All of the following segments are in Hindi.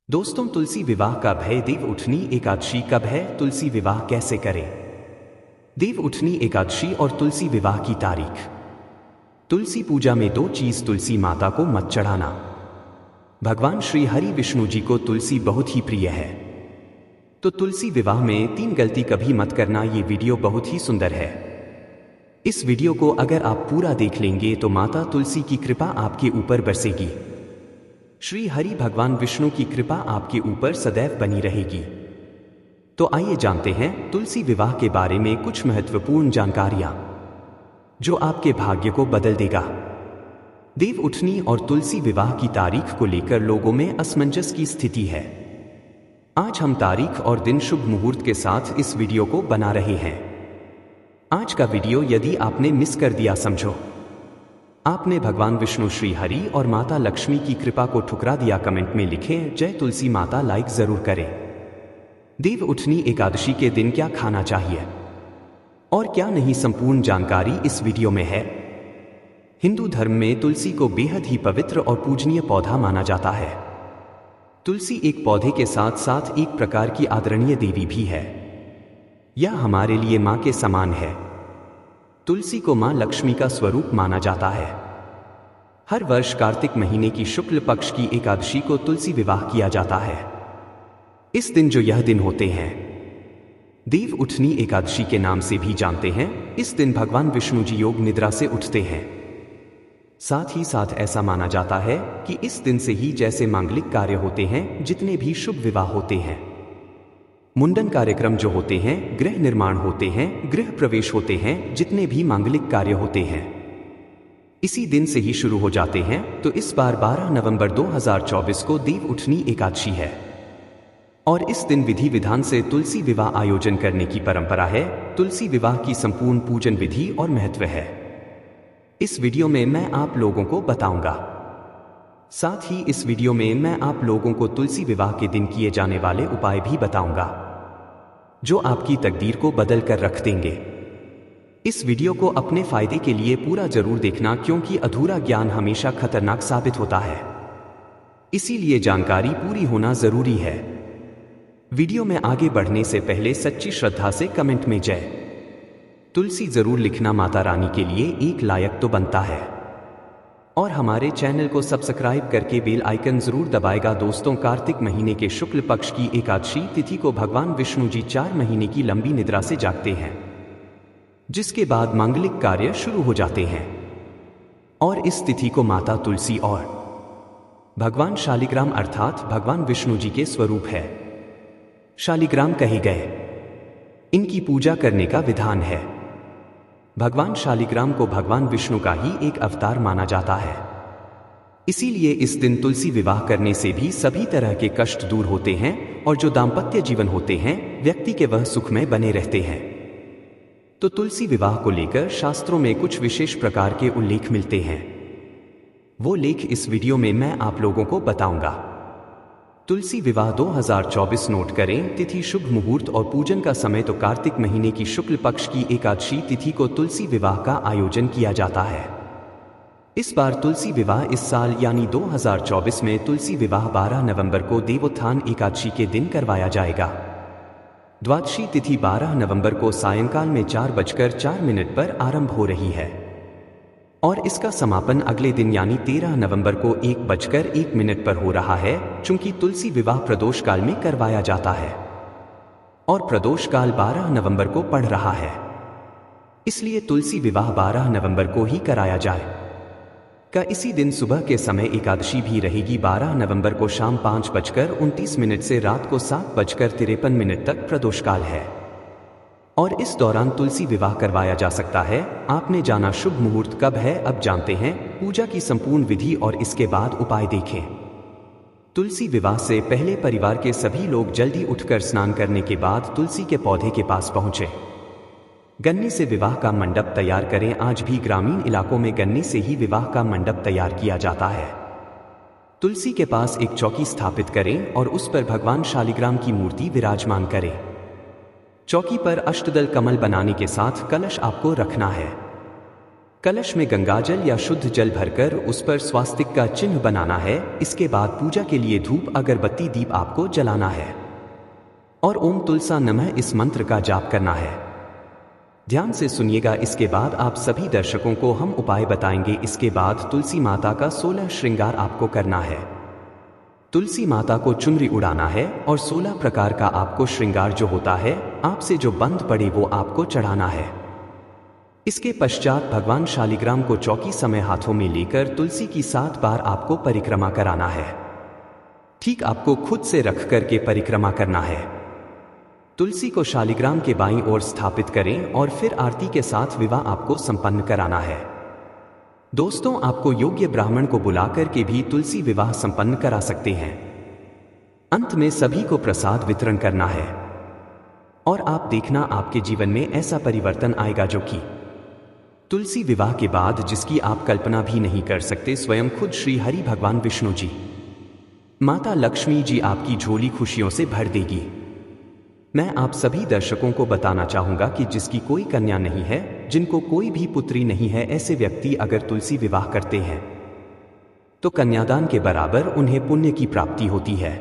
दोस्तों, तुलसी विवाह का भय देव उठनी एकादशी कब है? तुलसी विवाह कैसे करें? देव उठनी एकादशी और तुलसी विवाह की तारीख। तुलसी पूजा में दो चीज तुलसी माता को मत चढ़ाना। भगवान श्री हरि विष्णु जी को तुलसी बहुत ही प्रिय है, तो तुलसी विवाह में 3 गलती कभी मत करना। ये वीडियो बहुत ही सुंदर है। इस वीडियो को अगर आप पूरा देख लेंगे तो माता तुलसी की कृपा आपके ऊपर बरसेगी। श्री हरि भगवान विष्णु की कृपा आपके ऊपर सदैव बनी रहेगी। तो आइए जानते हैं तुलसी विवाह के बारे में कुछ महत्वपूर्ण जानकारियां जो आपके भाग्य को बदल देगा। देव उठनी और तुलसी विवाह की तारीख को लेकर लोगों में असमंजस की स्थिति है। आज हम तारीख और दिन शुभ मुहूर्त के साथ इस वीडियो को बना रहे हैं। आज का वीडियो यदि आपने मिस कर दिया, समझो आपने भगवान विष्णु, श्री हरि और माता लक्ष्मी की कृपा को ठुकरा दिया। कमेंट में लिखें जय तुलसी माता, लाइक जरूर करें। देव उठनी एकादशी के दिन क्या खाना चाहिए और क्या नहीं, संपूर्ण जानकारी इस वीडियो में है। हिंदू धर्म में तुलसी को बेहद ही पवित्र और पूजनीय पौधा माना जाता है। तुलसी एक पौधे के साथ साथ एक प्रकार की आदरणीय देवी भी है। यह हमारे लिए मां के समान है। तुलसी को मां लक्ष्मी का स्वरूप माना जाता है। हर वर्ष कार्तिक महीने की शुक्ल पक्ष की एकादशी को तुलसी विवाह किया जाता है। इस दिन जो यह दिन होते हैं देव उठनी एकादशी के नाम से भी जानते हैं। इस दिन भगवान विष्णु जी योग निद्रा से उठते हैं। साथ ही साथ ऐसा माना जाता है कि इस दिन से ही जैसे मांगलिक कार्य होते हैं, जितने भी शुभ विवाह होते हैं, मुंडन कार्यक्रम जो होते हैं, गृह निर्माण होते हैं, गृह प्रवेश होते हैं, जितने भी मांगलिक कार्य होते हैं, इसी दिन से ही शुरू हो जाते हैं। तो इस बार 12 नवंबर 2024 को देव उठनी एकादशी है और इस दिन विधि विधान से तुलसी विवाह आयोजन करने की परंपरा है। तुलसी विवाह की संपूर्ण पूजन विधि और महत्व है, इस वीडियो में मैं आप लोगों को बताऊंगा। साथ ही इस वीडियो में मैं आप लोगों को तुलसी विवाह के दिन किए जाने वाले उपाय भी बताऊंगा जो आपकी तकदीर को बदल कर रख देंगे। इस वीडियो को अपने फायदे के लिए पूरा जरूर देखना, क्योंकि अधूरा ज्ञान हमेशा खतरनाक साबित होता है। इसीलिए जानकारी पूरी होना जरूरी है। वीडियो में आगे बढ़ने से पहले सच्ची श्रद्धा से कमेंट में जय तुलसी जरूर लिखना। माता रानी के लिए एक लायक तो बनता है। और हमारे चैनल को सब्सक्राइब करके बेल आइकन जरूर दबाएगा। दोस्तों, कार्तिक महीने के शुक्ल पक्ष की एकादशी तिथि को भगवान विष्णु जी 4 महीने की लंबी निद्रा से जागते हैं, जिसके बाद मांगलिक कार्य शुरू हो जाते हैं। और इस तिथि को माता तुलसी और भगवान शालिग्राम अर्थात भगवान विष्णु जी के स्वरूप है, शालिग्राम कहे गए। इनकी पूजा करने का विधान है। भगवान शालिग्राम को भगवान विष्णु का ही एक अवतार माना जाता है। इसीलिए इस दिन तुलसी विवाह करने से भी सभी तरह के कष्ट दूर होते हैं और जो दाम्पत्य जीवन होते हैं व्यक्ति के, वह सुखमय बने रहते हैं। तो तुलसी विवाह को लेकर शास्त्रों में कुछ विशेष प्रकार के उल्लेख मिलते हैं। वो लेख इस वीडियो में मैं आप लोगों को बताऊंगा। तुलसी विवाह 2024 नोट करें। तिथि, शुभ मुहूर्त और पूजन का समय तो कार्तिक महीने की शुक्ल पक्ष की एकादशी तिथि को तुलसी विवाह का आयोजन किया जाता है। इस बार तुलसी विवाह इस साल यानी 2024 में तुलसी विवाह 12 नवंबर को देवोत्थान एकादशी के दिन करवाया जाएगा। द्वादशी तिथि 12 नवंबर को सायंकाल में 4:04 पर आरंभ हो रही है और इसका समापन अगले दिन यानी 13 नवंबर को 1:01 पर हो रहा है। चूंकि तुलसी विवाह प्रदोष काल में करवाया जाता है और प्रदोष काल 12 नवंबर को पड़ रहा है, इसलिए तुलसी विवाह 12 नवंबर को ही कराया जाए का। इसी दिन सुबह के समय एकादशी भी रहेगी। 12 नवंबर को शाम 5:29 से रात को 7:53 तक प्रदोष काल है और इस दौरान तुलसी विवाह करवाया जा सकता है। आपने जाना शुभ मुहूर्त कब है, अब जानते हैं पूजा की संपूर्ण विधि और इसके बाद उपाय देखें। तुलसी विवाह से पहले परिवार के सभी लोग जल्दी उठकर स्नान करने के बाद तुलसी के पौधे के पास पहुंचे। गन्ने से विवाह का मंडप तैयार करें। आज भी ग्रामीण इलाकों में गन्ने से ही विवाह का मंडप तैयार किया जाता है। तुलसी के पास एक चौकी स्थापित करें और उस पर भगवान शालिग्राम की मूर्ति विराजमान करें। चौकी पर अष्टदल कमल बनाने के साथ कलश आपको रखना है। कलश में गंगाजल या शुद्ध जल भरकर उस पर स्वास्तिक का चिन्ह बनाना है। इसके बाद पूजा के लिए धूप अगरबत्ती दीप आपको जलाना है और ओम तुलसा नमः इस मंत्र का जाप करना है। ध्यान से सुनिएगा। इसके बाद आप सभी दर्शकों को हम उपाय बताएंगे। इसके बाद तुलसी माता का 16 श्रृंगार आपको करना है। तुलसी माता को चुनरी उड़ाना है और 16 प्रकार का आपको श्रृंगार जो होता है आपसे जो बंद पड़े वो आपको चढ़ाना है। इसके पश्चात भगवान शालिग्राम को चौकी समय हाथों में लेकर तुलसी की 7 बार आपको परिक्रमा कराना है। ठीक आपको खुद से रख करके परिक्रमा करना है। तुलसी को शालिग्राम के बाईं ओर स्थापित करें और फिर आरती के साथ विवाह आपको संपन्न कराना है। दोस्तों, आपको योग्य ब्राह्मण को बुलाकर के भी तुलसी विवाह संपन्न करा सकते हैं। अंत में सभी को प्रसाद वितरण करना है और आप देखना आपके जीवन में ऐसा परिवर्तन आएगा जो कि तुलसी विवाह के बाद जिसकी आप कल्पना भी नहीं कर सकते। स्वयं खुद श्री हरि भगवान विष्णु जी, माता लक्ष्मी जी आपकी झोली खुशियों से भर देगी। मैं आप सभी दर्शकों को बताना चाहूंगा कि जिसकी कोई कन्या नहीं है, जिनको कोई भी पुत्री नहीं है, ऐसे व्यक्ति अगर तुलसी विवाह करते हैं तो कन्यादान के बराबर उन्हें पुण्य की प्राप्ति होती है।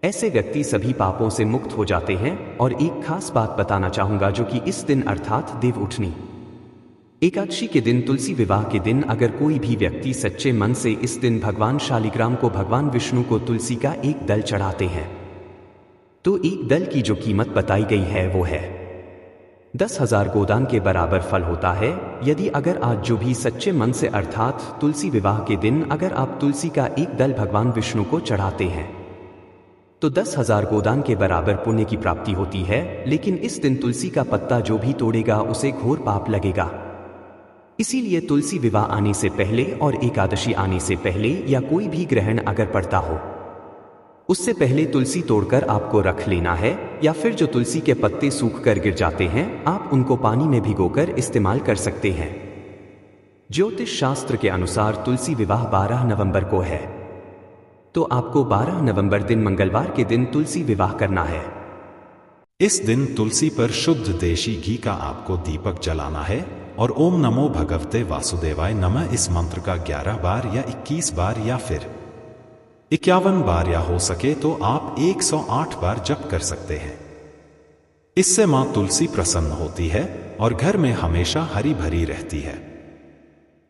ऐसे व्यक्ति सभी पापों से मुक्त हो जाते हैं। और एक खास बात बताना चाहूंगा जो कि इस दिन अर्थात देव उठनी एकादशी के दिन, तुलसी विवाह के दिन अगर कोई भी व्यक्ति सच्चे मन से इस दिन भगवान शालिग्राम को, भगवान विष्णु को तुलसी का एक दल चढ़ाते हैं तो एक दल की जो कीमत बताई गई है वो है 10,000 गोदान के बराबर फल होता है। यदि अगर आज जो भी सच्चे मन से अर्थात तुलसी विवाह के दिन अगर आप तुलसी का एक दल भगवान विष्णु को चढ़ाते हैं तो 10,000 गोदान के बराबर पुण्य की प्राप्ति होती है। लेकिन इस दिन तुलसी का पत्ता जो भी तोड़ेगा उसे घोर पाप लगेगा। इसीलिए तुलसी विवाह आने से पहले और एकादशी आने से पहले या कोई भी ग्रहण अगर पड़ता हो उससे पहले तुलसी तोड़कर आपको रख लेना है। या फिर जो तुलसी के पत्ते सूख कर गिर जाते हैं आप उनको पानी में भिगोकर इस्तेमाल कर सकते हैं। ज्योतिष शास्त्र के अनुसार तुलसी विवाह 12 नवंबर को है तो आपको 12 नवंबर दिन मंगलवार के दिन तुलसी विवाह करना है। इस दिन तुलसी पर शुद्ध देशी घी का आपको दीपक जलाना है और ओम नमो भगवते वासुदेवाय नमः इस मंत्र का 11 बार या 21 बार या फिर 51 बार या हो सके तो आप 108 बार जप कर सकते हैं। इससे मां तुलसी प्रसन्न होती है और घर में हमेशा हरी भरी रहती है।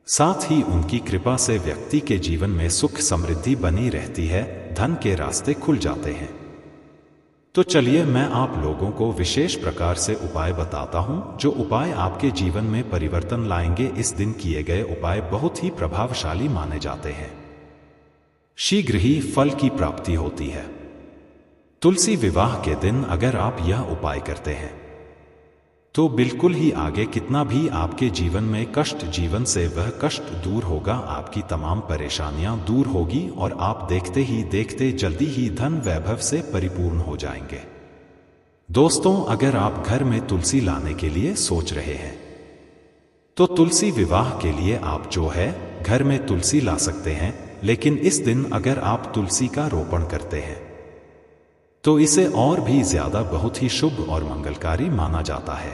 साथ ही उनकी कृपा से व्यक्ति के जीवन में सुख समृद्धि बनी रहती है, धन के रास्ते खुल जाते हैं। तो चलिए मैं आप लोगों को विशेष प्रकार से उपाय बताता हूं जो उपाय आपके जीवन में परिवर्तन लाएंगे। इस दिन किए गए उपाय बहुत ही प्रभावशाली माने जाते हैं। शीघ्र ही फल की प्राप्ति होती है। तुलसी विवाह के दिन अगर आप यह उपाय करते हैं तो बिल्कुल ही आगे कितना भी आपके जीवन में कष्ट जीवन से वह कष्ट दूर होगा, आपकी तमाम परेशानियां दूर होगी और आप देखते ही देखते जल्दी ही धन वैभव से परिपूर्ण हो जाएंगे। दोस्तों, अगर आप घर में तुलसी लाने के लिए सोच रहे हैं तो तुलसी विवाह के लिए आप जो है घर में तुलसी ला सकते हैं। लेकिन इस दिन अगर आप तुलसी का रोपण करते हैं तो इसे और भी ज्यादा बहुत ही शुभ और मंगलकारी माना जाता है।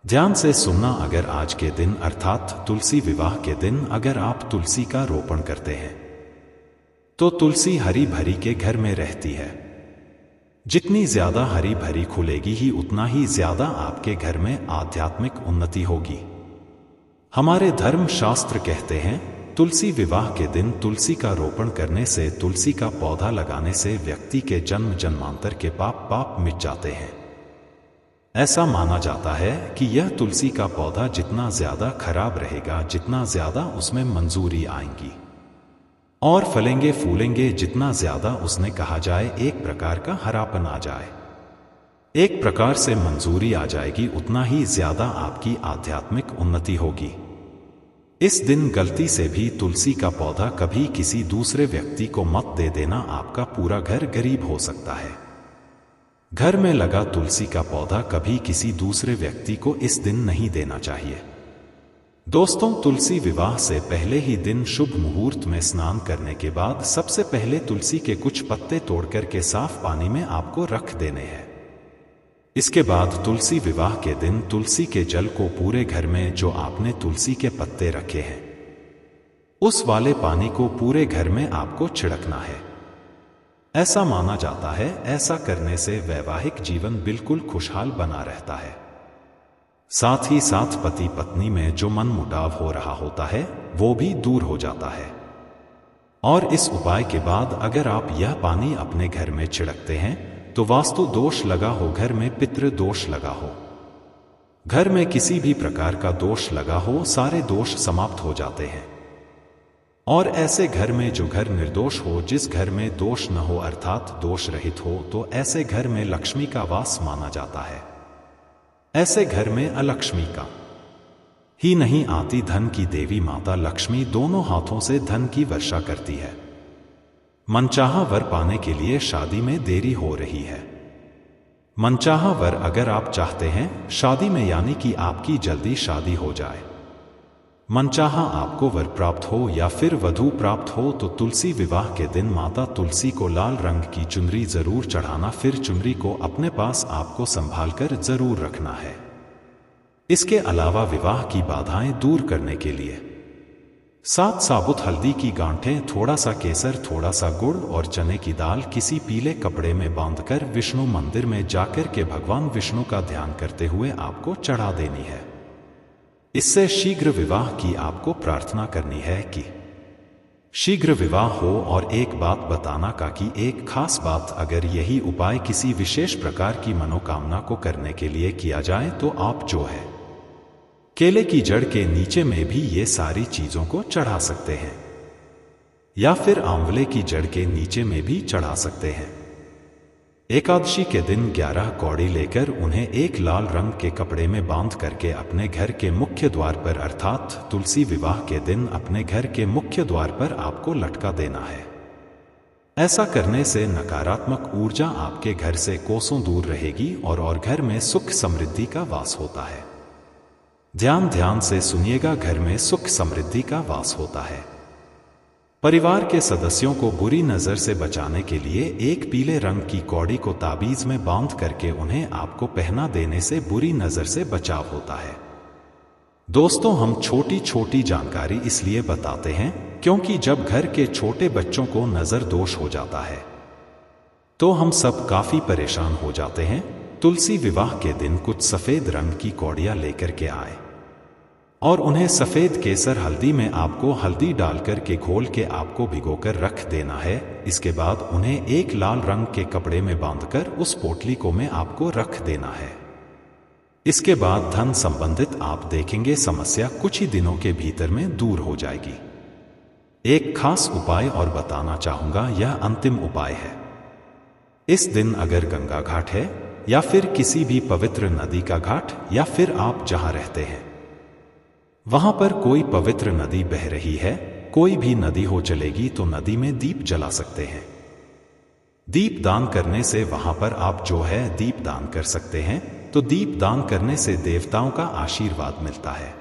ध्यान से सुनना, अगर आज के दिन अर्थात तुलसी विवाह के दिन अगर आप तुलसी का रोपण करते हैं तो तुलसी हरी भरी के घर में रहती है। जितनी ज्यादा हरी भरी खुलेगी ही उतना ही ज्यादा आपके घर में आध्यात्मिक उन्नति होगी। हमारे धर्म शास्त्र कहते हैं तुलसी विवाह के दिन तुलसी का रोपण करने से, तुलसी का पौधा लगाने से व्यक्ति के जन्म जन्मांतर के पाप मिट जाते हैं। ऐसा माना जाता है कि यह तुलसी का पौधा जितना ज्यादा खराब रहेगा, जितना ज्यादा उसमें मंजूरी आएंगी और फलेंगे फूलेंगे, जितना ज्यादा उसने कहा जाए एक प्रकार का हरापन आ जाए, एक प्रकार से मंजूरी आ जाएगी, उतना ही ज्यादा आपकी आध्यात्मिक उन्नति होगी। इस दिन गलती से भी तुलसी का पौधा कभी किसी दूसरे व्यक्ति को मत दे देना, आपका पूरा घर गरीब हो सकता है। घर में लगा तुलसी का पौधा कभी किसी दूसरे व्यक्ति को इस दिन नहीं देना चाहिए। दोस्तों, तुलसी विवाह से पहले ही दिन शुभ मुहूर्त में स्नान करने के बाद सबसे पहले तुलसी के कुछ पत्ते तोड़कर के साफ पानी में आपको रख देने हैं। इसके बाद तुलसी विवाह के दिन तुलसी के जल को पूरे घर में जो आपने तुलसी के पत्ते रखे हैं उस वाले पानी को पूरे घर में आपको छिड़कना है। ऐसा माना जाता है ऐसा करने से वैवाहिक जीवन बिल्कुल खुशहाल बना रहता है। साथ ही साथ पति पत्नी में जो मनमुटाव हो रहा होता है वो भी दूर हो जाता है। और इस उपाय के बाद अगर आप यह पानी अपने घर में छिड़कते हैं तो वास्तु दोष लगा हो, घर में पितृ दोष लगा हो, घर में किसी भी प्रकार का दोष लगा हो, सारे दोष समाप्त हो जाते हैं। और ऐसे घर में जो घर निर्दोष हो, जिस घर में दोष न हो अर्थात दोष रहित हो, तो ऐसे घर में लक्ष्मी का वास माना जाता है। ऐसे घर में अलक्ष्मी का ही नहीं आती, धन की देवी माता लक्ष्मी दोनों हाथों से धन की वर्षा करती है। मनचाहा वर पाने के लिए शादी में देरी हो रही है। मनचाहा वर अगर आप चाहते हैं शादी में, यानी कि आपकी जल्दी शादी हो जाए, मनचाहा आपको वर प्राप्त हो या फिर वधू प्राप्त हो, तो तुलसी विवाह के दिन माता तुलसी को लाल रंग की चुनरी जरूर चढ़ाना। फिर चुनरी को अपने पास आपको संभालकर जरूर रखना है। इसके अलावा विवाह की बाधाएं दूर करने के लिए 7 साबुत हल्दी की गांठें, थोड़ा सा केसर, थोड़ा सा गुड़ और चने की दाल किसी पीले कपड़े में बांधकर विष्णु मंदिर में जाकर के भगवान विष्णु का ध्यान करते हुए आपको चढ़ा देनी है। इससे शीघ्र विवाह की आपको प्रार्थना करनी है कि शीघ्र विवाह हो। और एक बात बताना का कि एक खास बात, अगर यही उपाय किसी विशेष प्रकार की मनोकामना को करने के लिए किया जाए तो आप जो है केले की जड़ के नीचे में भी ये सारी चीजों को चढ़ा सकते हैं, या फिर आंवले की जड़ के नीचे में भी चढ़ा सकते हैं। एकादशी के दिन 11 कौड़ी लेकर उन्हें एक लाल रंग के कपड़े में बांध करके अपने घर के मुख्य द्वार पर, अर्थात तुलसी विवाह के दिन अपने घर के मुख्य द्वार पर आपको लटका देना है। ऐसा करने से नकारात्मक ऊर्जा आपके घर से कोसों दूर रहेगी और घर में सुख समृद्धि का वास होता है। ध्यान से सुनिएगा, घर में सुख समृद्धि का वास होता है। परिवार के सदस्यों को बुरी नजर से बचाने के लिए एक पीले रंग की कौड़ी को ताबीज में बांध करके उन्हें आपको पहना देने से बुरी नजर से बचाव होता है। दोस्तों, हम छोटी छोटी जानकारी इसलिए बताते हैं क्योंकि जब घर के छोटे बच्चों को नजर दोष हो जाता है तो हम सब काफी परेशान हो जाते हैं। तुलसी विवाह के दिन कुछ सफेद रंग की कौड़ियां लेकर के आए और उन्हें सफेद केसर हल्दी में आपको हल्दी डालकर के घोल के आपको भिगोकर रख देना है। इसके बाद उन्हें एक लाल रंग के कपड़े में बांधकर उस पोटली को में आपको रख देना है। इसके बाद धन संबंधित आप देखेंगे समस्या कुछ ही दिनों के भीतर में दूर हो जाएगी। एक खास उपाय और बताना चाहूंगा, यह अंतिम उपाय है। इस दिन अगर गंगा घाट है या फिर किसी भी पवित्र नदी का घाट, या फिर आप जहां रहते हैं वहां पर कोई पवित्र नदी बह रही है, कोई भी नदी हो चलेगी, तो नदी में दीप जला सकते हैं। दीप दान करने से वहां पर आप जो है दीप दान कर सकते हैं। तो दीप दान करने से देवताओं का आशीर्वाद मिलता है।